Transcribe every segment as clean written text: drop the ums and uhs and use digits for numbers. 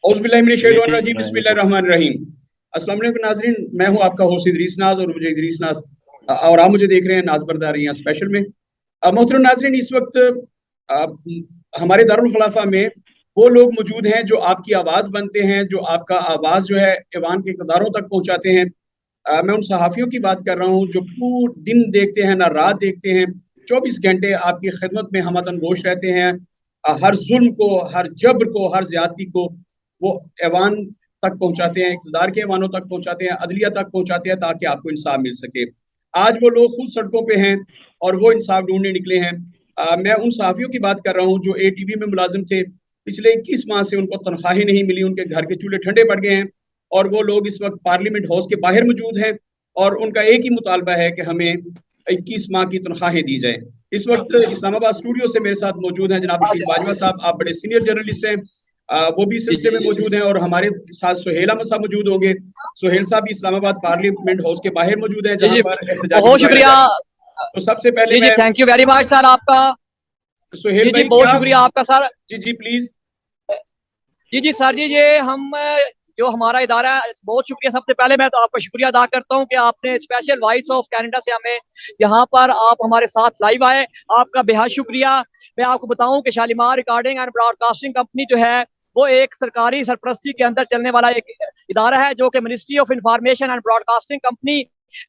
औज़ुबिल्लाहि बिस्मिल्लाहिर्रहमानिर्रहीम। अस्सलाम वालेकुम नाज़रीन, मैं हूं आपका होस्ट इदरीस नाज और मुझे इदरीस नाज और आप मुझे देख रहे हैं नाज बरदारियां स्पेशल में। मोहतरम नाज़रीन, इस वक्त हमारे दारुल खलाफा में वो लोग मौजूद हैं जो आपकी आवाज़ बनते हैं, जो आपका आवाज़ जो है ऐवान के इक़्तिदारों तक पहुँचाते हैं। मैं उन सहाफ़ियों की बात कर रहा हूँ जो पूरे दिन देखते हैं ना रात देखते हैं, 24 घंटे आपकी खिदमत में हमतन गोश रहते हैं। हर जुल्म को, हर जबर को, हर ज्यादती को वो ऐवान तक पहुँचाते हैं, इक़्तिदार के ऐवानों तक पहुँचाते हैं, अदलिया तक पहुँचाते हैं ताकि आपको इंसाफ मिल सके। आज वो लोग खुद सड़कों पे हैं और वो इंसाफ ढूंढने निकले हैं। मैं उन सहाफ़ियों की बात कर रहा हूँ जो ATV में मुलाजिम थे। पिछले 21 माह से उनको तनख्वाहें नहीं मिली, उनके घर के चूल्हे ठंडे पड़ गए हैं और वो लोग इस वक्त पार्लियामेंट हाउस के बाहर मौजूद हैं और उनका एक ही मुतालबा है कि हमें 21 माह की तनख्वाहें दी जाए। इस वक्त इस्लामाबाद स्टूडियो से मेरे साथ मौजूद हैं जनाब बशीर बाजवा साहब। आप बड़े सीनियर जर्नलिस्ट हैं, वो भी इस सिलसिले में मौजूद हैं और हमारे साथ सुहेल अहमद साहब मौजूद होंगे। सुहेल साहब इस्लामाबाद पार्लियामेंट हाउस के बाहर मौजूद हैं जहां पर एहतजाज। बहुत शुक्रिया। तो सबसे पहले मैं thank you very much sir आपका। सुहेल भाई बहुत शुक्रिया आपका सर। जी प्लीज। जी सर जी, ये हम जो हमारा इदारा है, बहुत शुक्रिया। सबसे पहले मैं तो आपका शुक्रिया अदा करता हूं कि आपने स्पेशल वॉइस ऑफ कनाडा से हमें यहाँ पर आप हमारे साथ लाइव आए, आपका बेहद शुक्रिया। मैं आपको बताऊं कि Shalimar recording and broadcasting company जो है वो एक सरकारी सरपरस्ती के अंदर चलने वाला एक इदारा है जो कि ministry of information and broadcasting company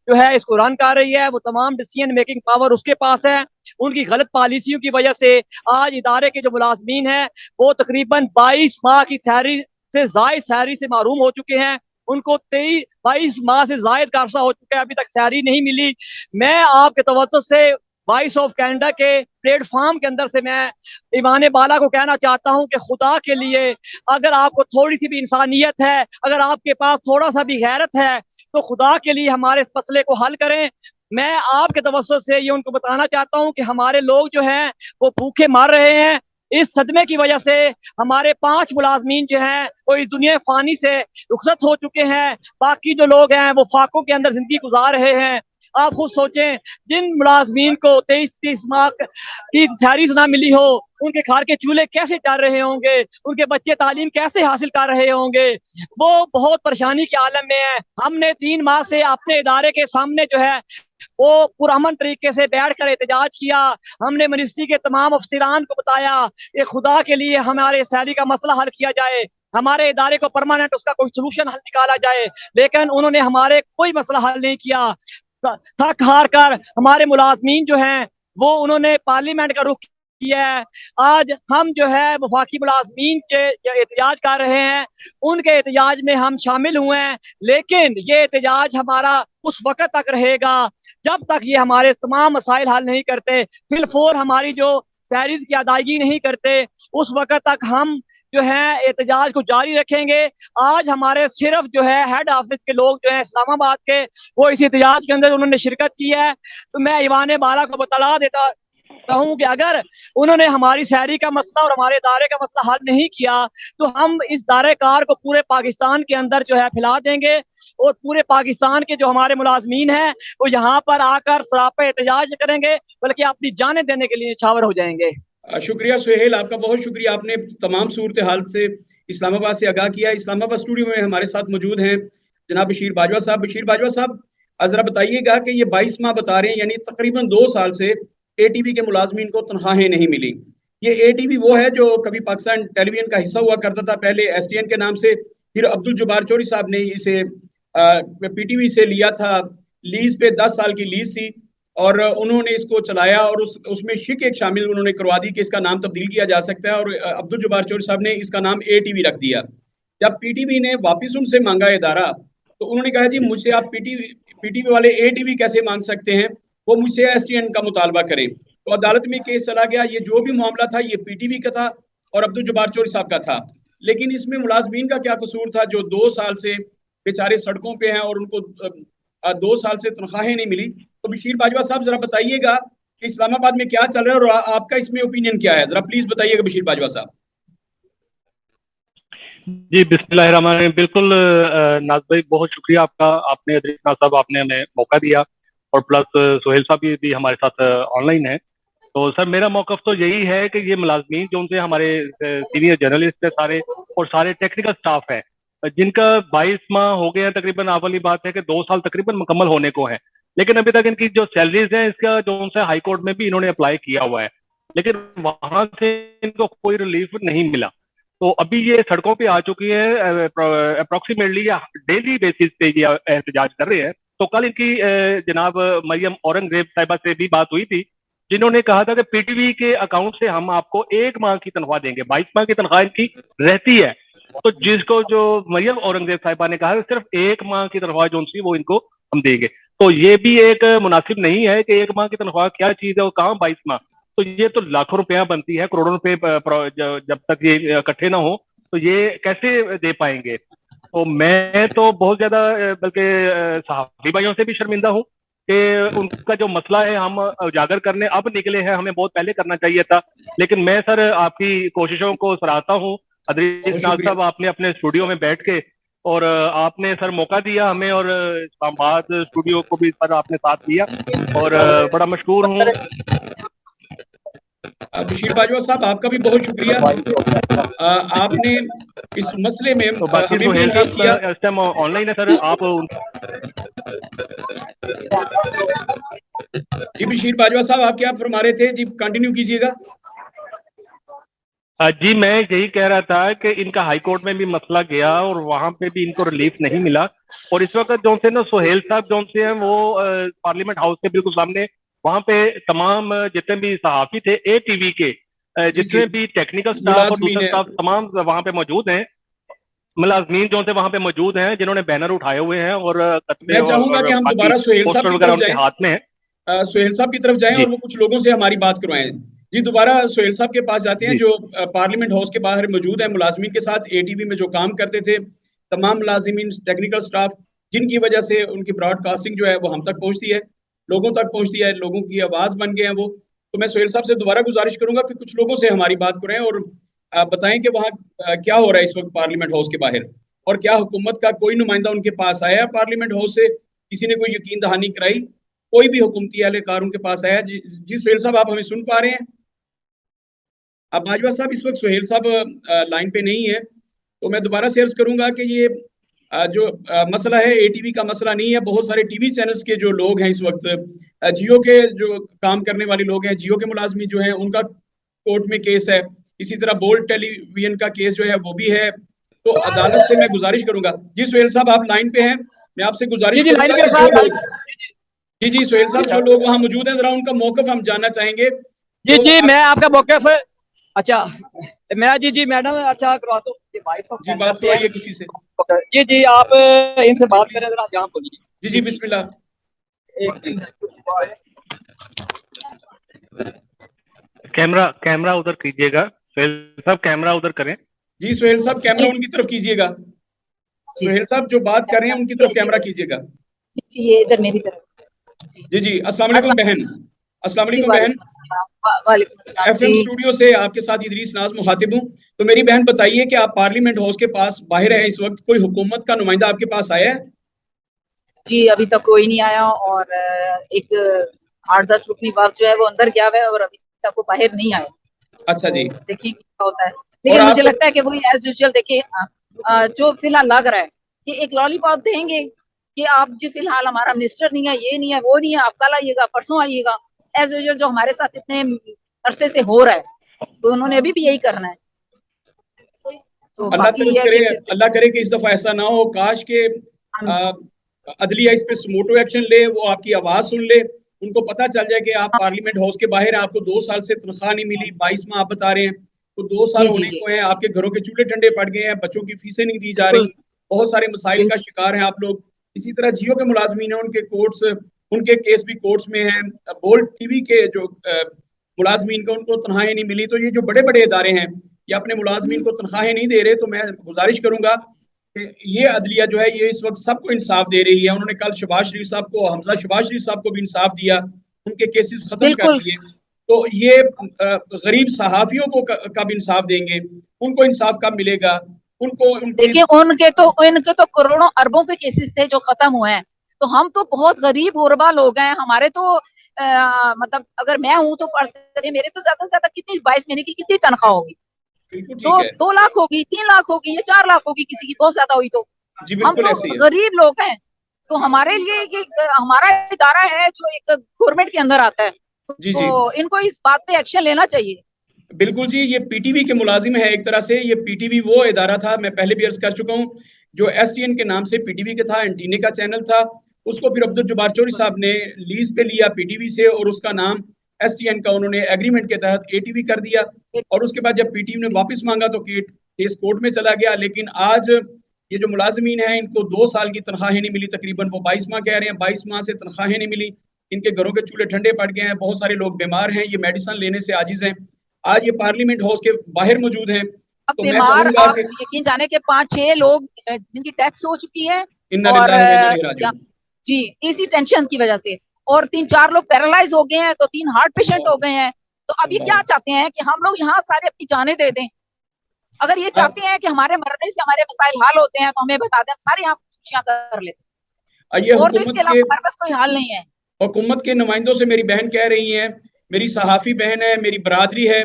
जो है इसको रन कर रही है। वो तमाम डिसीजन मेकिंग पावर उसके पास है। उनकी गलत पॉलिसियों की वजह से आज इदारे के जो मुलाजमीन हैं वो तकरीबन 22 माह की सैलरी से जायद सैलरी से महरूम हो चुके हैं। उनको 22 माह से जायद का अरसा हो चुका है, अभी तक सैलरी नहीं मिली। मैं आपके तवज्जो से वॉइस ऑफ कनाडा के प्लेटफॉर्म के अंदर से मैं ईमान बाला को कहना चाहता हूं कि खुदा के लिए अगर आपको थोड़ी सी भी इंसानियत है, अगर आपके पास थोड़ा सा भी गैरत है, तो खुदा के लिए हमारे इस मसले को हल करें। मैं आपके तवज्जो से ये उनको बताना चाहता हूं कि हमारे लोग जो हैं वो भूखे मर रहे हैं। इस सदमे की वजह से हमारे 5 मुलाजमीन जो हैं वो इस दुनिया फानी से रुखसत हो चुके हैं। बाकी जो लोग हैं वो फाकों के अंदर जिंदगी गुजार रहे हैं। आप खुद सोचें, जिन मुलाजमीन को 23-30 माह की सैलरी ना मिली हो, उनके घर के चूल्हे कैसे चल रहे होंगे, उनके बच्चे तालीम कैसे हासिल कर रहे होंगे, वो बहुत परेशानी के आलम में है। हमने 3 माह से अपने इदारे के सामने जो है वो पुरअमन तरीके से बैठ कर एहतजाज किया। हमने मिनिस्ट्री के तमाम अफसरान को बताया कि खुदा के लिए हमारे सैलरी का मसला हल किया जाए, हमारे इदारे को परमानेंट उसका कोई सोल्यूशन हल निकाला जाए, लेकिन उन्होंने हमारे कोई मसला हल नहीं किया। थक हार कर हमारे मुलाजमीन जो हैं वो उन्होंने पार्लियामेंट का रुख किया है। आज हम जो है वफाकी मुलाजमीन के एहतजाज कर रहे हैं, उनके एहतजाज में हम शामिल हुए हैं, लेकिन ये एहतजाज हमारा उस वक्त तक रहेगा जब तक ये हमारे तमाम मसाइल हल नहीं करते, फिलफोर हमारी जो सैलरीज की अदायगी नहीं करते, उस वक्त तक हम जो है एहतजाज को जारी रखेंगे। आज हमारे सिर्फ जो है हेड ऑफिस के लोग जो है इस्लामाबाद के, वो इस एहतजाज के अंदर उन्होंने शिरकत की है। तो मैं ईवान बाला को बतला देता हूँ कि अगर उन्होंने हमारी सैलरी का मसला और हमारे इदारे का मसला हल नहीं किया तो हम इस दायरेकार को पूरे पाकिस्तान के अंदर जो है फैला देंगे और पूरे पाकिस्तान के जो हमारे मुलाजमीन हैं वो यहाँ पर आकर सरापा एहतजाज करेंगे, बल्कि अपनी जानें देने के लिए न्यौछावर हो जाएंगे। शुक्रिया सुहेल, आपका बहुत शुक्रिया। आपने तमाम सूरत हाल से इस्लामाबाद से आगाह किया। इस्लामाबाद स्टूडियो में हमारे साथ मौजूद हैं जनाब बशीर बाजवा साहब। बशीर बाजवा साहब, जरा बताइएगा कि ये 22 माह बता रहे हैं, यानी तकरीबन 2 साल से ATV के मुलाजमीन को तनख्वाहें नहीं मिली। ये ATV वो है जो कभी पाकिस्तान टेलीविजन का हिस्सा हुआ करता था, पहले STN के नाम से, फिर अब्दुल जब्बार चौधरी साहब ने इसे PTV से लिया था, लीज पे 10 साल की लीज थी और उन्होंने इसको चलाया और उसमें शिक एक शामिल उन्होंने करवा दी कि इसका नाम तब्दील किया जा सकता है और अब्दुल जब्बार चौधरी साहब ने इसका नाम ATV रख दिया। जब PTV ने वापस उनसे मांगा इदारा तो उन्होंने कहा जी मुझसे आप PTV वाले ATV कैसे मांग सकते हैं, वो मुझसे STN का मुतालबा करें। तो अदालत में केस चला गया। ये जो भी मामला था ये PTV का था और अब्दुल जब्बार चौधरी साहब का था, लेकिन इसमें मुलाजमीन का क्या कसूर था जो 2 साल से बेचारे सड़कों पे हैं और उनको 2 साल से तनख्वाहें नहीं मिली। तो बशीर बाजवा साहब जरा बताइएगा कि इस्लामाबाद में क्या चल रहा है और आपका इसमें ओपिनियन क्या है, जरा प्लीज बताइएगा बशीर बाजवा साहब। जी बिस्मिल्लाहिर्रहमानिर्रहीम। बिल्कुल नाज भाई, बहुत शुक्रिया आपका, आपने इदरीस नाज साहब आपने हमें मौका दिया और प्लस सोहेल साहब भी हमारे साथ ऑनलाइन है। तो सर मेरा मौकफ तो यही है कि ये मुलाजमीन जो उनसे हमारे सीनियर जर्नलिस्ट है सारे और सारे टेक्निकल स्टाफ है जिनका 22 माह हो गए हैं तकरीबन। आप वाली बात है कि 2 साल तकरीबन मुकम्मल होने को है, लेकिन अभी तक इनकी जो सैलरीज हैं इसका जो उनसे हाई कोर्ट में भी इन्होंने अप्लाई किया हुआ है, लेकिन वहां से इनको कोई रिलीफ नहीं मिला। तो अभी ये सड़कों पे आ चुकी है, अप्रोक्सीमेटली डेली बेसिस पे ये एहतजाज कर रहे हैं। तो कल इनकी जनाब मरियम औरंगजेब साहिबा से भी बात हुई थी, जिन्होंने कहा था कि पीटीवी के अकाउंट से हम आपको 1 माह की तनख्वाह देंगे, 22 माह की तनख्वाह इनकी रहती है। तो जिसको जो मरियम औरंगजेब साहिबा ने कहा सिर्फ 1 माह की तनख्वाह जो उनकी वो इनको हम देंगे, तो ये भी एक मुनासिब नहीं है कि 1 माह की तनख्वाह क्या चीज है, वो कहाँ 22 माह। तो ये तो लाखों रुपया बनती है, करोड़ों रुपए जब तक ये इकट्ठे ना हो तो ये कैसे दे पाएंगे। तो मैं तो बहुत ज्यादा बल्कि सहाफी भाइयों से भी शर्मिंदा हूँ कि उनका जो मसला है हम उजागर करने अब निकले हैं, हमें बहुत पहले करना चाहिए था। लेकिन मैं सर आपकी कोशिशों को सराहता हूँ। अदरीस नाज साहब, आपने अपने स्टूडियो में बैठ के और आपने सर मौका दिया हमें, और इस्लामाबाद स्टूडियो को भी सर आपने साथ दिया और बड़ा मशहूर हूँ। बशीर बाजवा साहब, आपका भी बहुत शुक्रिया। आपने इस मसले में तो बाकी हमें भी एंगेज किया। इस टाइम ऑनलाइन है सर, आप जी बशीर बाजवा साहब, आप क्या फरमा रहे थे? जी कंटिन्यू कीजिएगा। जी मैं यही कह रहा था कि इनका हाई कोर्ट में भी मसला गया और वहां पे भी इनको रिलीफ नहीं मिला। और इस वक्त जो से ना सुहेल साहब जो से हैं वो पार्लियामेंट हाउस के बिल्कुल सामने वहां पे तमाम जितने भी सहाफी थे ATV के जितने भी टेक्निकल स्टाफ और दूसरा स्टाफ तमाम वहां पे मौजूद हैं, मुलाजमीन जो से वहां पे मौजूद हैं जिन्होंने बैनर उठाए हुए हैं और मैं चाहूंगा कि हम दोबारा सुहेल साहब की तरफ जाएं। हाथ में है, सुहेल साहब की तरफ जाएं और वो कुछ लोगों से हमारी बात करवाएं। जी दोबारा सुहेल साहब के पास जाते हैं जो पार्लियामेंट हाउस के बाहर मौजूद है मुलाजमीन के साथ, ATV में जो काम करते थे तमाम मुलाजमीन टेक्निकल स्टाफ, जिनकी वजह से उनकी ब्रॉडकास्टिंग जो है वो हम तक पहुंचती है, लोगों तक पहुंचती है, लोगों की आवाज बन गए हैं वो। तो मैं सुहेल साहब से दोबारा गुजारिश करूंगा कि कुछ लोगों से हमारी बात करें और बताएं कि वहाँ क्या हो रहा है इस वक्त पार्लियामेंट हाउस के बाहर, और क्या हुकूमत का कोई नुमाइंदा उनके पास आया है पार्लियामेंट हाउस से, किसी ने कोई यकीन दहानी कराई, कोई भी हुकूमती एहलकार उनके पास आया? जी सुहेल साहब, आप हमें सुन पा रहे हैं? अब बाजवा साहब इस वक्त सुहेल साहब लाइन पे नहीं है, तो मैं दोबारा से अर्ज करूंगा कि ये जो मसला है ATV का मसला नहीं है। बहुत सारे TV चैनल्स के जो लोग हैं इस वक्त, जियो के जो काम करने वाले लोग हैं, जियो के मुलाजमी जो हैं उनका कोर्ट में केस है, इसी तरह बोल्ड टेलीविजन का केस जो है वो भी है। तो अदालत से मैं गुजारिश करूंगा। जी सुहेल साहब, आप लाइन पे हैं, मैं आपसे गुजारिश करूंगा कि जो लोग जी सुहेल साहब जो लोग वहां मौजूद हैं जरा उनका मौकफ हम जानना चाहेंगे। जी मैं आपका मौकफ, अच्छा मैं जी मैडम अच्छा करवा दो जी, बात करवाइए किसी से। जी आप इनसे बात करें जरा, जहाँ बोलिए। जी बिस्मिल्लाह। कैमरा उधर कीजिएगा सुहेल साहब, कैमरा उधर करें। जी सुहेल साहब कैमरा उनकी तरफ कीजिएगा। सुहेल साहब जो बात कर रहे हैं उनकी तरफ कैमरा कीजिएगा। ये इधर मेरी तरफ। जी अस्सलाम वालेकुम बहन। अस्सलाम वालेकुम बहन। वालेकुम अस्सलाम। FM स्टूडियो से आपके साथ इदरीस नाज मुखातिब हूँ। तो मेरी बहन बताइए कि आप पार्लियामेंट हाउस के पास बाहर है इस वक्त, कोई हुकूमत का नुमाइंदा आपके पास आया है? जी अभी तक कोई नहीं आया, और एक 8-10 रुकनी वक्त जो है वो अंदर गया हुआ है और अभी तक वो बाहर नहीं आया। अच्छा जी, देखिए क्या होता है, लेकिन मुझे लगता है कि वही एज यूजुअल। देखिए जो फिलहाल लग रहा है कि एक लॉलीपॉप देंगे कि आप जी फिलहाल हमारा मिनिस्टर नहीं है, ये नहीं है, वो नहीं है, आप कल आइएगा, परसों आइएगा, एज यूजुअल जो हमारे साथ इतने अरसे से हो रहा है, तो उन्होंने अभी भी यही करना है। तो अल्लाह करे कि इस दफा ऐसा ना हो। काश के अदलिया इस पे स्मोटो एक्शन ले, वो आपकी आवाज सुन ले, उनको पता चल जाए कि आप पार्लियामेंट हाउस के बाहर हैं, आपको 2 साल से तनख्वाह नहीं मिली, 22 माह आप बता रहे हैं, तो 2 साल होने को है, आपके घरों के चूल्हे ठंडे पड़ गए हैं, बच्चों की फीसें नहीं दी जा रही, बहुत सारे मसाइल का शिकार हैं आप लोग। इसी तरह जियो के मुलाजमीन हैं, उनके कोर्ट्स, उनके केस भी कोर्ट्स में हैं। बोल्ड TV के जो मुलाजमीन को उनको तनख्वाहें नहीं मिली। तो ये जो बड़े बड़े इदारे हैं ये अपने मुलाजमीन को तनख्वाहें नहीं दे रहे। तो मैं गुजारिश करूंगा कि ये अदलिया जो है ये इस वक्त सबको इंसाफ दे रही है। उन्होंने कल शहबाज शरीफ साहब को, हमजा शहबाज शरीफ साहब को भी इंसाफ दिया, उनके केसेस खत्म कर दिए। तो ये गरीब सहाफियों को कब इंसाफ देंगे? उनको इंसाफ कब मिलेगा? उनको देखिए उनके तो करोड़ों अरबों के केसेस थे जो खत्म हुए हैं। तो हम तो बहुत गरीब गुरबा लोग हैं, हमारे तो मतलब अगर मैं हूँ तो फर्ज करिए मेरे तो ज्यादा से ज्यादा कितनी 22 महीने की कितनी तनख्वाह होगी, बिल्कुल तो ठीक है 2 लाख होगी, 3 लाख होगी या 4 लाख होगी, किसी की बहुत ज्यादा हुई तो। जी, हम बिल्कुल तो ऐसे ही है। गरीब लोग हैं, तो हमारे लिए ये हमारा इदारा है जो एक गवर्नमेंट के अंदर आता है, जी जी, तो इनको इस बात पे एक्शन लेना चाहिए। बिल्कुल जी, ये पीटीवी के मुलाजिम है एक तरह से। ये पीटीवी वो इदारा था, मैं पहले भी अर्ज कर चुका हूँ, जो एसटीएन के नाम से पीटीवी का था, एंटीने का चैनल था। उसको फिर अब्दुल जब्बार चौधरी साहब ने लीज पे लिया पीटीवी से, और उसका नाम एसटीएन का उन्होंने एग्रीमेंट के तहत एटीवी कर दिया। और उसके बाद जब पीटीवी ने वापस मांगा तो केस कोर्ट में चला गया। लेकिन आज ये जो मुलाजमीन हैं, इनको 2 साल की तनख्वाहें नहीं मिली, तकरीबन वो 22 माह कह रहे हैं, 22 माह से तनख्वाहें नहीं मिली। इनके घरों के चूल्हे ठंडे पड़ गए हैं, बहुत सारे लोग बीमार हैं, ये मेडिसिन लेने से आजिज हैं। आज ये पार्लियामेंट हाउस के बाहर मौजूद हैं। अब तो मैं बीमार चाहूंगा आप कि यकीन जाने के 5-6 लोग जिनकी डेथ्स हो चुकी है, इन्ना और लिल्लाहि व इन्ना इलैहि राजिऊन। जी इसी टेंशन की वजह से, और 3-4 लोग पैरालाइज हो गए हैं, तो 3 हार्ट पेशेंट हो गए हैं। तो अब ये क्या चाहते हैं कि हम लोग यहाँ सारे अपनी जानें दे दें? अगर ये चाहते हैं कि हमारे मरने से हमारे मसाइल हल होते हैं तो हमें बता दें, हम सारे यहाँ खुशियां कर लेते ये हैं, और तो हुकूमत इसके अलावा हमारे पास कोई हल नहीं है। हुकूमत के नुमाइंदों से मेरी बहन कह रही हैं, मेरी सहाफ़ी बहन है, मेरी बरादरी है,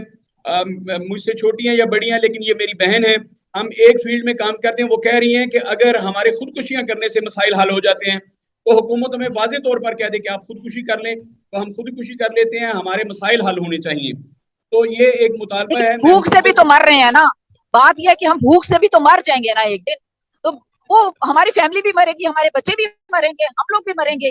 मुझसे छोटी हैं या बड़ी हैं, लेकिन ये मेरी बहन है, हम एक फील्ड में काम करते हैं। वो कह रही हैं कि अगर हमारे खुदकुशियां करने से मसाइल हल हो जाते हैं तो हुकूमत हमें वाज़े तौर पर कह दे कि आप खुदकुशी कर लें, तो हम खुदकुशी कर लेते हैं, हमारे मसाइल हल होने चाहिए। तो ये एक मुतालबा है। मैं भूख से भी तो मर रहे हैं ना, बात यह है कि हम भूख से भी तो मर जाएंगे ना एक दिन, तो वो हमारी फैमिली भी मरेगी, हमारे बच्चे भी मरेंगे, हम लोग भी मरेंगे।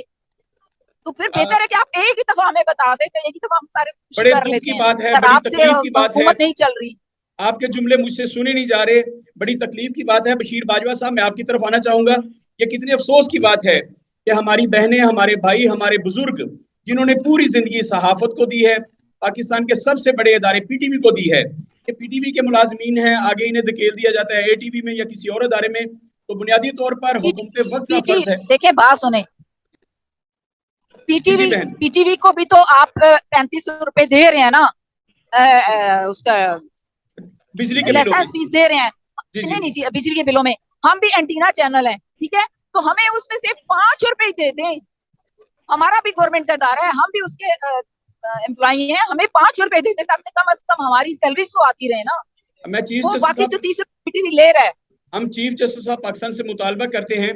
तो फिर बेहतर है कि आप एक ही दफा हमें बता देते, एक ही दफा हम सारे खुशी बड़े कर दुख लेते की हैं। बात है, अगर बड़ी आपसे तकलीफ की बात है, हुकूमत नहीं चल रही, आपके जुमले मुझसे सुने नहीं जा रहे, बड़ी तकलीफ की बात है। बशीर बाजवा साहब, मैं आपकी तरफ आना चाहूंगा। ये कितने अफसोस की बात है कि हमारी बहनें, हमारे भाई, हमारे बुजुर्ग, जिन्होंने पूरी जिंदगी सहाफत को दी है, पाकिस्तान के सबसे बड़े इदारे पीटीवी को दी है, ये पीटीवी के मुलाजमीन हैं, आगे इन्हें धकेल दिया जाता है एटीवी में या किसी और इदारे में। तो बुनियादी तौर पर हुकूमत वक्त का पीटी फर्ज है। देखिए बात सुने, जी जी पीटीवी बहन, पीटीवी को भी तो आप 3500 रुपए दे रहे हैं ना, उसका बिजली के बिलों में। लाइसेंस फीस दे रहे हैं। जी जी, नहीं नहीं जी, बिजली के बिलों में हम भी एंटीना चैनल है, ठीक है, तो हमें उसमें से 5 रुपए दे दें। हमारा भी गवर्नमेंट का इदारा है, हम भी उसके एम्प्लॉई हैं, हमें 5 रुपए दे दें ताकि कम से कम हमारी सैलरी तो आती रहे ना। मैं चीफ वो जस्टिस बाकी साहब, जो 30 रुपए पीटीवी ले रहा है, हम चीफ जस्टिस साहब पाकिस्तान से मुतालबा करते हैं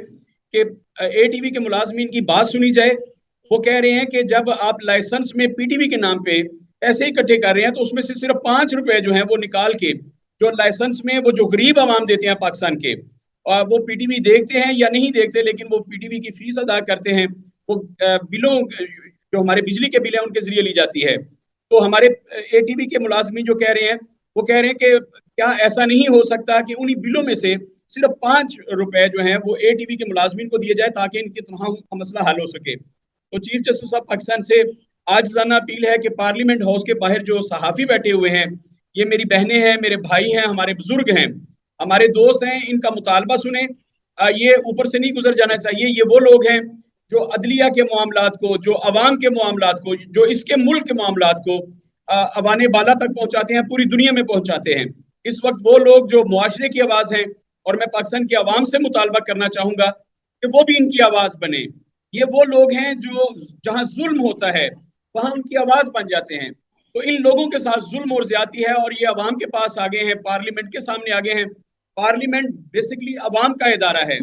कि एटीवी के मुलाजमीन की बात सुनी जाए। वो कह रहे हैं कि जब आप लाइसेंस में पीटीवी के नाम पे पैसे इकट्ठे कर रहे हैं तो उसमें से सिर्फ 5 रुपए जो है वो निकाल के, जो लाइसेंस में वो जो गरीब आवाम देते हैं पाकिस्तान के, वो पीटीवी देखते हैं या नहीं देखते, लेकिन वो पीटीवी की फीस अदा करते हैं, वो बिलों, जो हमारे बिजली के बिल हैं उनके जरिए ली जाती है। तो हमारे एटीवी के मुलाजमीन जो कह रहे हैं, वो कह रहे हैं कि क्या ऐसा नहीं हो सकता कि उन्हीं बिलों में से सिर्फ 5 रुपए जो है वो एटीवी के मुलाजमीन को दिए जाए ताकि इनकी तनख्वाह का मसला हल हो सके। तो चीफ जस्टिस साहब पाकिस्तान से आजिज़ाना अपील है कि पार्लियामेंट हाउस के बाहर जो सहाफ़ी बैठे हुए हैं, ये मेरी बहनें हैं, मेरे भाई हैं, हमारे बुजुर्ग हैं, हमारे दोस्त हैं, इनका मुतालबा सुने। ये ऊपर से नहीं गुजर जाना चाहिए। ये वो लोग हैं जो अदलिया के मामलात को, जो अवाम के मामलात को, जो इसके मुल्क के मामलात को अवाने बाला तक पहुंचाते हैं, पूरी दुनिया में पहुंचाते हैं। इस वक्त वो लोग जो मुआशरे की आवाज हैं, और मैं पाकिस्तान की आवाम से मुतालबा करना चाहूंगा कि वो भी इनकी आवाज बने। ये वो लोग हैं जो जहां जुल्म होता है वहां उनकी आवाज बन जाते हैं। तो इन लोगों के साथ जुल्म और ज्यादती है, और ये अवाम के पास आ गए हैं, पार्लियामेंट के सामने आ गए हैं। पार्लियामेंट बेसिकली अवाम का इदारा है,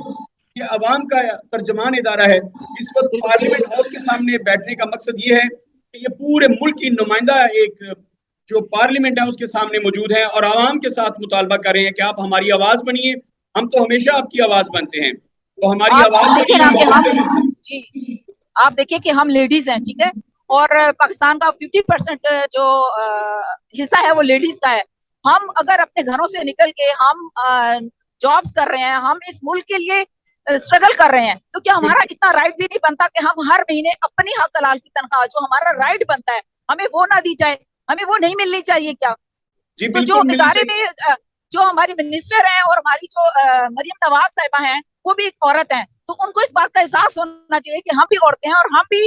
ये अवाम का तर्जमान इदारा है। इस वक्त पार्लियामेंट हाउस के सामने बैठने का मकसद ये है कि ये पूरे मुल्क की नुमाइंदा एक जो पार्लियामेंट है उसके सामने मौजूद है और आवाम के साथ मुतालबा कर रहे हैं कि आप हमारी आवाज बनिए। हम तो हमेशा आपकी आवाज बनते हैं, तो हमारी आवाज देखिए ना कि हम जी, आप देखिए कि हम लेडीज हैं, ठीक है, और पाकिस्तान का 50% जो हिस्सा है वो लेडीज का है। हम अगर अपने घरों से निकल के हम जॉब्स कर रहे हैं, हम इस मुल्क के लिए स्ट्रगल कर रहे हैं, तो क्या हमारा इतना राइट भी नहीं बनता कि हम हर महीने अपनी हक हलाल की तनख्वाह जो हमारा राइट बनता है हमें वो ना दी जाए, हमें वो नहीं मिलनी चाहिए क्या? जी तो जो इदारे में जो हमारी मिनिस्टर हैं और हमारी जो मरियम नवाज साहिबा हैं वो भी एक औरत हैं, तो उनको इस बात का एहसास होना चाहिए कि हम भी औरतें हैं और हम भी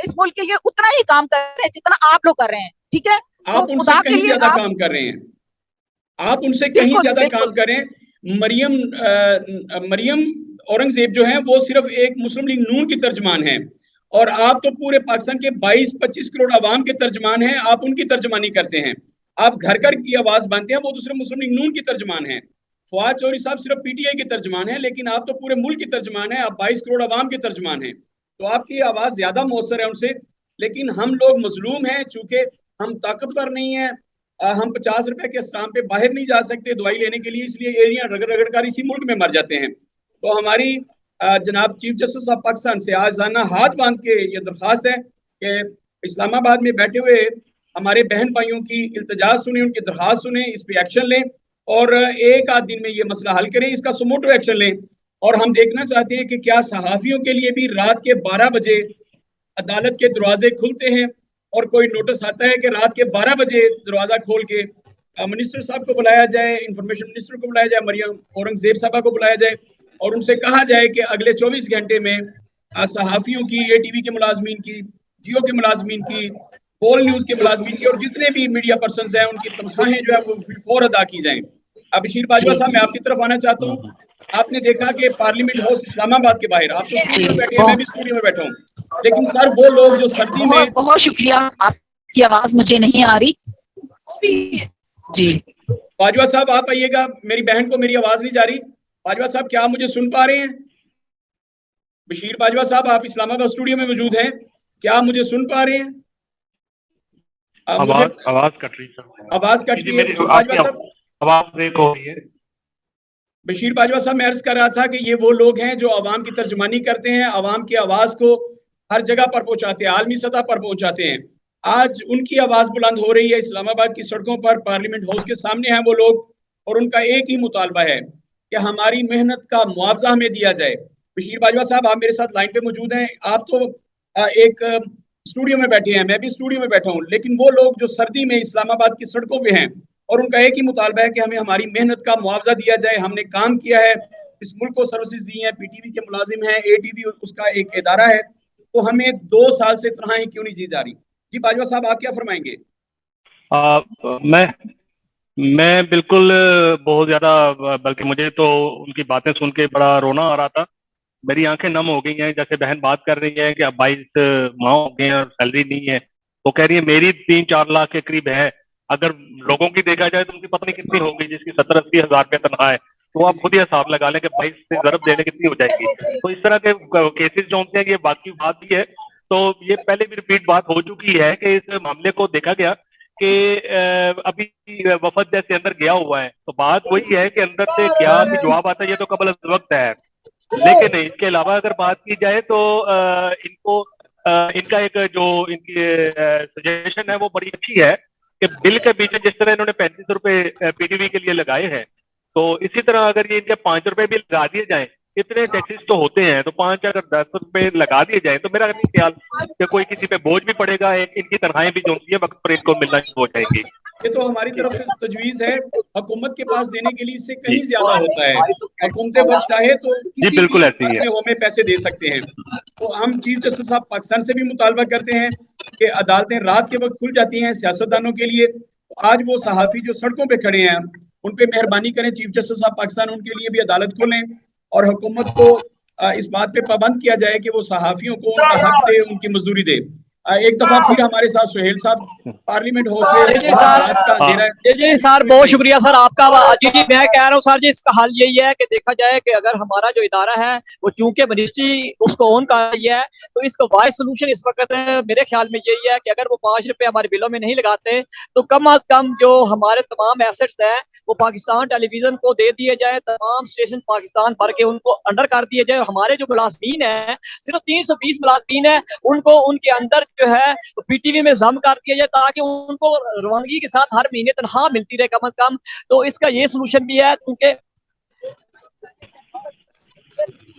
इस मुल्क के लिए उतना ही काम कर रहे हैं जितना आप लोग कर रहे हैं, ठीक है? आप तो उनसे खुदा के कहीं लिए ज्यादा काम कर रहे हैं, आप उनसे कहीं ज्यादा काम करें। मरियम औरंगजेब जो है वो सिर्फ एक मुस्लिम लीग नून की तर्जमान है, और आप तो पूरे पाकिस्तान के 22-25 करोड़ अवाम के तर्जमान हैं, आप उनकी तर्जमानी करते हैं। आप घर घर की आवाज बनते हैं, वो दूसरे मुस्लिम लीग नून की तर्जमान है। फवाद चौधरी साहब सिर्फ पीटीआई के तर्जमान है, लेकिन आप तो पूरे मुल्क की तर्जमान है, आप 22 करोड़ अवाम के तर्जमान हैं। तो आपकी आवाज ज्यादा मौसर है उनसे। लेकिन हम लोग मजलूम हैं, चूंकि हम ताकतवर नहीं है, हम 50 रुपए के स्टाम्प पे बाहर नहीं जा सकते दवाई लेने के लिए, इसलिए एरिया रगड़ रगड़ कर इसी मुल्क में मर जाते हैं। तो हमारी जनाब चीफ जस्टिस ऑफ पाकिस्तान से आज जाना हाथ बांध के ये दरख्वास्त है कि इस्लामाबाद में बैठे हुए हमारे बहन भाइयों की इल्तिजा सुने, उनकी दरख्वास्त सुने, इस पे एक्शन लें और एक आध दिन में ये मसला हल करें, इसका सुमोटो एक्शन लें। और हम देखना चाहते हैं कि क्या सहाफियों के लिए भी रात के 12 बजे अदालत के दरवाजे खुलते हैं और कोई नोटिस आता है कि रात के 12 बजे दरवाजा खोल के मिनिस्टर साहब को बुलाया जाए, इंफॉर्मेशन मिनिस्टर को बुलाया जाए, मरियम औरंगजेब साहबा को बुलाया जाए और उनसे कहा जाए कि अगले 24 घंटे में सहाफियों की, एटीवी के मुलाजमीन की, जियो के मुलाजमीन की, पोल न्यूज के मुलाजमीन की और जितने भी मीडिया पर्सन हैं उनकी तनख्वाहें जो है वो फौर अदा की जाएं। अब बशीर बाजवा साहब, मैं आपकी तरफ आना चाहता हूँ। आपने देखा कि पार्लियामेंट हाउस इस्लामाबाद के बाहर, आप तो स्टूडियो में बैठे हैं, मैं भी स्टूडियो में बैठा हूँ, लेकिन सर वो लोग जो सर्दी में, बहुत शुक्रिया, आपकी आवाज मुझे नहीं आ रही जी। बाजवा साहब आप आइएगा, मेरी बहन को मेरी आवाज नहीं जा रही। बाजवा साहब क्या आप मुझे सुन पा रहे हैं? बशीर बाजवा साहब आप इस्लामाबाद स्टूडियो में मौजूद हैं, क्या आप मुझे सुन पा रहे हैं? आवाज कट रही है, आवाज कट रही है बाजवा साहब, आवाज ब्रेक हो रही है। बशीर बाजवा साहब मैं अर्ज कर रहा था कि ये वो लोग हैं जो आवाम की तर्जमानी करते हैं, आवाम की आवाज को हर जगह पर पहुंचाते हैं, आलमी सतह पर पहुंचाते हैं। आज उनकी आवाज बुलंद हो रही है इस्लामाबाद की सड़कों पर, पार्लियामेंट हाउस के सामने हैं वो लोग, और उनका एक ही मुतालबा है कि हमारी मेहनत का मुआवजा हमें दिया जाए। बशीर बाजवा साहब आप मेरे साथ लाइन पे मौजूद हैं, आप तो एक स्टूडियो में बैठे हैं, मैं भी स्टूडियो में बैठा हूँ, लेकिन वो लोग जो सर्दी में इस्लामाबाद की सड़कों पे हैं और उनका एक ही मुतालबा है कि हमें हमारी मेहनत का मुआवजा दिया जाए। हमने काम किया है, इस मुल्क को सर्विसेज दी हैं, पीटीवी के मुलाजिम हैं, एटीवी उसका एक इदारा है, तो हमें 2 साल से तनख्वाहें क्यों नहीं दी जा रही? जी बाजवा साहब आप क्या फरमाएंगे? मैं बिल्कुल बहुत ज्यादा, बल्कि मुझे तो उनकी बातें सुन के बड़ा रोना आ रहा था, मेरी आंखें नम हो गई हैं। जैसे बहन बात कर रही है कि अब 22 माह हो गए हैं और सैलरी नहीं है, वो कह रही है मेरी 3-4 लाख के करीब है, अगर लोगों की देखा जाए तो उनकी पता नहीं कितनी होगी, जिसकी 70-80 हज़ार रुपये तनख्वाह है, तो आप खुद ही हिसाब लगा लें कि 22 से ज़रब देने कितनी हो जाएगी। तो इस तरह के केसेस जो होते हैं, ये बाकी बात भी है। तो ये पहले भी रिपीट बात हो चुकी है कि इस मामले को देखा गया कि अभी वफद जैसे अंदर गया हुआ है, तो बात वही है कि अंदर से क्या भी जवाब आता है ये तो कबल वक्त है। लेकिन इसके अलावा अगर बात की जाए तो इनको इनका एक जो इनकी सजेशन है वो बड़ी अच्छी है कि बिल के पीछे जिस तरह इन्होंने 35 रुपए पीटीवी के लिए लगाए हैं, तो इसी तरह अगर ये इनके 5 रुपए भी लगा दिए जाएं, इतने टैक्सेस तो होते हैं, तो 5 अगर 10 रुपए लगा दिए जाए तो मेरा नहीं ख्याल कि कोई किसी पे बोझ भी पड़ेगा, इनकी तनख्वाहें भी जो होती है वक्त पर इनको मिलना शुरू हो जाएगी। ये तो हमारी तरफ से तजवीज है, हुकूमत के पास देने के लिए इससे कहीं ज्यादा होता है। हुकूमत वक्त चाहे तो किसी बिल्कुल ऐसी है, हमें पैसे दे सकते हैं। तो हम चीफ जस्टिस साहब पाकिस्तान से भी मुतालबा करते हैं कि अदालतें रात के वक्त खुल जाती हैं सियासतदानों के लिए, आज वो सहाफी जो सड़कों पे खड़े हैं उन पे मेहरबानी करें, चीफ जस्टिस साहब पाकिस्तान उनके लिए भी अदालत खोलें और हुकूमत को इस बात पे पाबंद किया जाए कि वो सहाफियों को उनका हक दे, उनकी मजदूरी दे। एक दफा फिर हमारे साथ सुहेल साहब पार्लियामेंट हाउस से जी सर बहुत शुक्रिया सर आपका। जी मैं कह रहा हूँ सर जी, इसका हल यही है कि देखा जाए कि अगर हमारा जो इदारा है वो चूंकि मिनिस्ट्री उसको ओन कर रही है, तो इसका वाइज सोल्यूशन इस वक्त मेरे ख्याल में यही है कि अगर वो 5 रुपए हमारे बिलों में नहीं लगाते तो कम अज कम जो हमारे तमाम एसेट्स हैं वो पाकिस्तान टेलीविजन को दे दिए जाए, तमाम स्टेशन पाकिस्तान भर के उनको अंडर कर दिए जाए। हमारे जो मुलाजमीन है सिर्फ 320 मुलाजमीन है, उनको उनके अंदर जो है पीटीवी में जम कर दिया जाए ताकि उनको रवानगी के साथ हर महीने तनख्वाह मिलती रहे कम से कम। तो इसका ये सोल्यूशन भी है, क्योंकि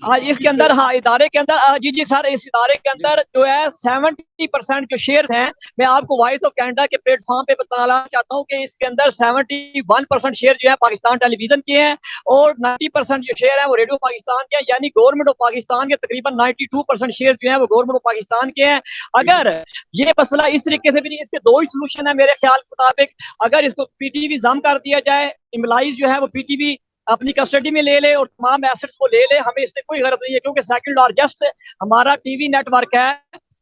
हाँ इसके अंदर, हाँ इदारे के अंदर, जी सर इस इदारे के अंदर जो है 70% जो शेयर हैं, मैं आपको वॉइस ऑफ कैनेडा के प्लेटफॉर्म पे बताना चाहता हूँ कि इसके अंदर 71% शेयर जो है पाकिस्तान टेलीविजन के हैं और 90% जो शेयर है वो रेडियो पाकिस्तान के हैं, यानी गवर्नमेंट ऑफ पाकिस्तान के तकरीबन 92% शेयर जो है वो गवर्नमेंट ऑफ पाकिस्तान के हैं। अगर ये मसला इस तरीके से भी नहीं, इसके 2 ही सोल्यूशन है मेरे ख्याल के मुताबिक। अगर इसको पीटीवी जम कर दिया जाए, एम्प्लॉइज जो है वो पीटीवी अपनी कस्टडी में ले ले और तमाम एसेट्स को ले ले, हमें इससे कोई गरज नहीं है, क्योंकि सेकंड लार्जेस्ट हमारा टीवी नेटवर्क है।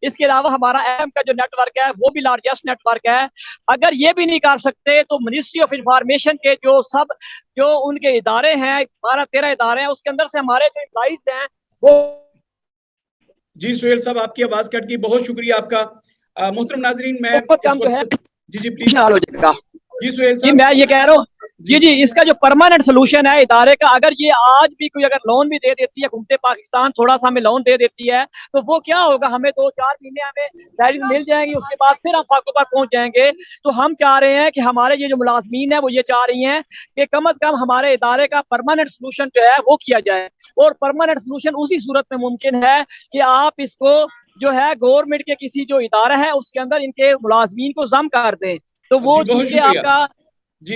इसके अलावा हमारा एम का जो नेटवर्क है वो भी लार्जेस्ट नेटवर्क है। अगर ये भी नहीं कर सकते तो मिनिस्ट्री ऑफ इंफॉर्मेशन के जो उनके इदारे हैं, 12-13 इदारे हैं, उसके अंदर से हमारे जो एम्प्लॉइज हैं वो। जी सुहेल साहब, आपकी आवाज कट गई, बहुत शुक्रिया आपका। मोहतरम नाजरीन, मैं काम जो है जी प्लीज हो जाएगा। जी सुहेल जी साहब, मैं ये कह रहा हूँ जी इसका जो परमानेंट सोल्यूशन है इदारे का, अगर ये आज भी कोई अगर लोन भी दे देती है हुकूमत पाकिस्तान, थोड़ा सा हमें लोन दे देती है, तो वो क्या होगा, हमें 2-4 महीने हमें सैलरी मिल जाएंगी, उसके बाद फिर हम फाकों पर पहुंच जाएंगे। तो हम चाह रहे हैं कि हमारे ये जो मुलाजमीन है वो ये चाह रही हैं कि कम अज कम हमारे इदारे का परमानेंट सोल्यूशन जो है वो किया जाए। और परमानेंट सोल्यूशन उसी सूरत में मुमकिन है कि आप इसको जो है गवर्नमेंट के किसी जो इदारा है उसके अंदर इनके मुलाजमीन को जम कर दें, तो वो चूंकि आपका जी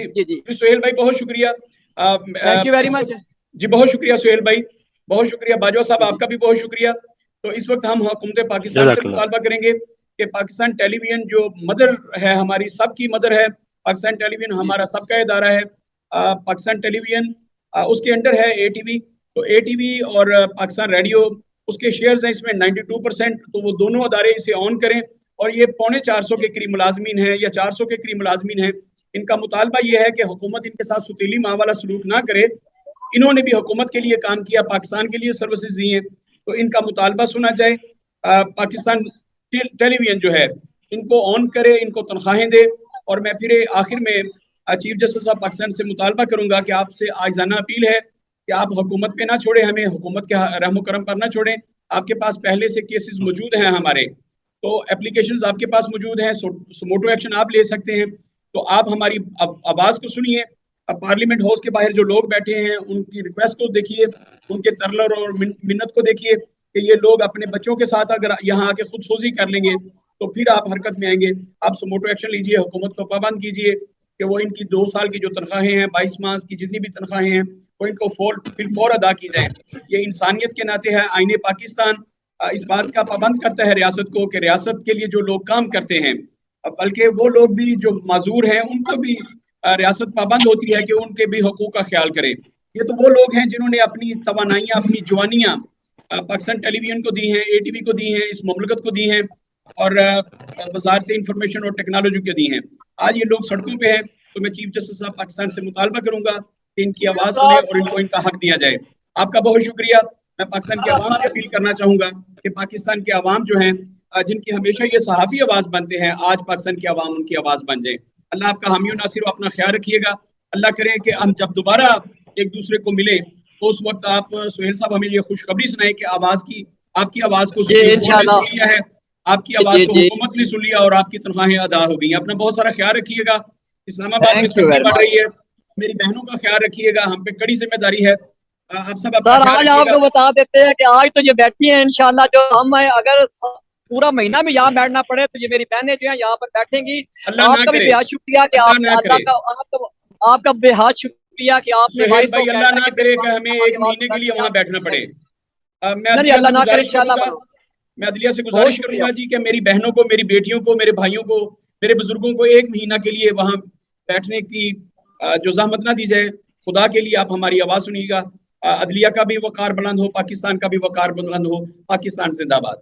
सुहेल भाई बहुत शुक्रिया, थैंक यू वेरी मच। जी बहुत शुक्रिया सुहेल भाई, बहुत शुक्रिया। बाजवा साहब आपका भी बहुत शुक्रिया। तो इस वक्त हम हुकूमत पाकिस्तान से मुतालबा करेंगे कि पाकिस्तान टेलीविजन जो मदर है, हमारी सबकी मदर है, पाकिस्तान टेलीविजन हमारा सबका इदारा है। पाकिस्तान टेलीविजन उसके अंडर है ATV, तो ATV और पाकिस्तान रेडियो उसके शेयर्स हैं इसमें 92%, तो वो दोनों अदारे इसे ऑन करें। और ये 450 के करीब मुलाजमीन है या 400 के करीब मुलाजमीन है, इनका मुतालबा ये है कि हुकूमत इनके साथ सुतीली माँ वाला सलूक ना करे। इन्होंने भी हुकूमत के लिए काम किया, पाकिस्तान के लिए सर्विसेज दी हैं, तो इनका मुतालबा सुना जाए। पाकिस्तान टेलीविजन जो है इनको ऑन करे, इनको तनख्वाहें दे। और मैं फिर आखिर में चीफ जस्टिस ऑफ पाकिस्तान से मुतालबा करूंगा कि आपसे आइजाना अपील है कि आप हुकूमत पे ना छोड़ें, हमें हुकूमत के रहमो करम पर ना छोड़ें। आपके पास पहले से केसेस मौजूद हैं हमारे, तो एप्लीकेशंस आपके पास मौजूद हैं, सुमोटो एक्शन आप ले सकते हैं। तो आप हमारी आवाज को सुनिए। अब पार्लियामेंट हाउस के बाहर जो लोग बैठे हैं उनकी रिक्वेस्ट को देखिए, उनके तरलर और मिन्नत को देखिए कि ये लोग अपने बच्चों के साथ अगर यहाँ आके खुदसोजी कर लेंगे तो फिर आप हरकत में आएंगे। आप सुमोटो एक्शन लीजिए, हुकूमत को पाबंद कीजिए कि वो इनकी 2 साल की जो तनख्वाहें हैं, 22 माह की जितनी भी तनख्वाहें हैं, वो इनको फिलफौर अदा की जाए। ये इंसानियत के नाते है। आईने पाकिस्तान इस बात का पाबंद करता है रियासत को कि रियासत के लिए जो लोग काम करते हैं, बल्कि वो लोग भी जो माजूर हैं उनको भी रियासत पाबंद होती है कि उनके भी हकूक का ख्याल करें। ये तो वो लोग हैं जिन्होंने अपनी तवानाइयाँ, अपनी जवानियाँ पाकिस्तान टेलीविजन को दी हैं, ATV को दी हैं, इस मुमलकत को दी हैं और वजारत इंफॉर्मेशन और टेक्नोलॉजी को दी हैं। आज ये लोग सड़कों पे हैं, तो मैं चीफ जस्टिस ऑफ पाकिस्तान से मुतालबा करूंगा कि इनकी आवाज़ सुने और इनको इनका हक दिया जाए। आपका बहुत शुक्रिया। मैं पाकिस्तान के अवाम से अपील करना चाहूँगा कि पाकिस्तान के अवाम जो हैं, जिनकी हमेशा ये सहाफ़ी आवाज़ बनते हैं, आज पाकिस्तान की आवाम उनकी आवाज़ बन जाए। अल्लाह आपका हामी नासिर, अपना ख्याल रखिएगा। अल्लाह करे कि हम जब दोबारा एक दूसरे को मिले तो उस वक्त आप सुहेल साहब हमें ये खुशखबरी सुनाए कि आपकी आवाज़ को सुन लिया है, आपकी आवाज़ को हुकूमत ने सुन लिया और आपकी तनख्वाहें अदा हो गई। अपना बहुत सारा ख्याल रखिएगा। इस्लामाबाद में सर्दी बढ़ रही है, मेरी बहनों का ख्याल रखिएगा, हम पे कड़ी जिम्मेदारी है। आप सब सर आज आपको बता देते हैं कि आज तो ये बैठी हैं, इंशाल्लाह जो हम अगर पूरा महीना भी यहाँ बैठना पड़े तो ये मेरी बहनें जो है यहाँ पर बैठेंगी। आपका भी बेहद शुक्रिया कि आपका बेहद शुक्रिया कि आपने अल्लाह ना करे कि हमें 1 महीने के लिए वहाँ बैठना पड़े। मैं अदलिया से गुजारिश करूंगा जी कि मेरी बहनों को, मेरी बेटियों को, मेरे भाइयों को, मेरे बुजुर्गों को 1 महीना के लिए वहाँ बैठने की जो जहमत ना दी जाए। खुदा के लिए आप हमारी आवाज़ सुनिएगा। अदलिया का भी वकार बुलंद हो, पाकिस्तान का भी वकार बुलंद हो। पाकिस्तान जिंदाबाद।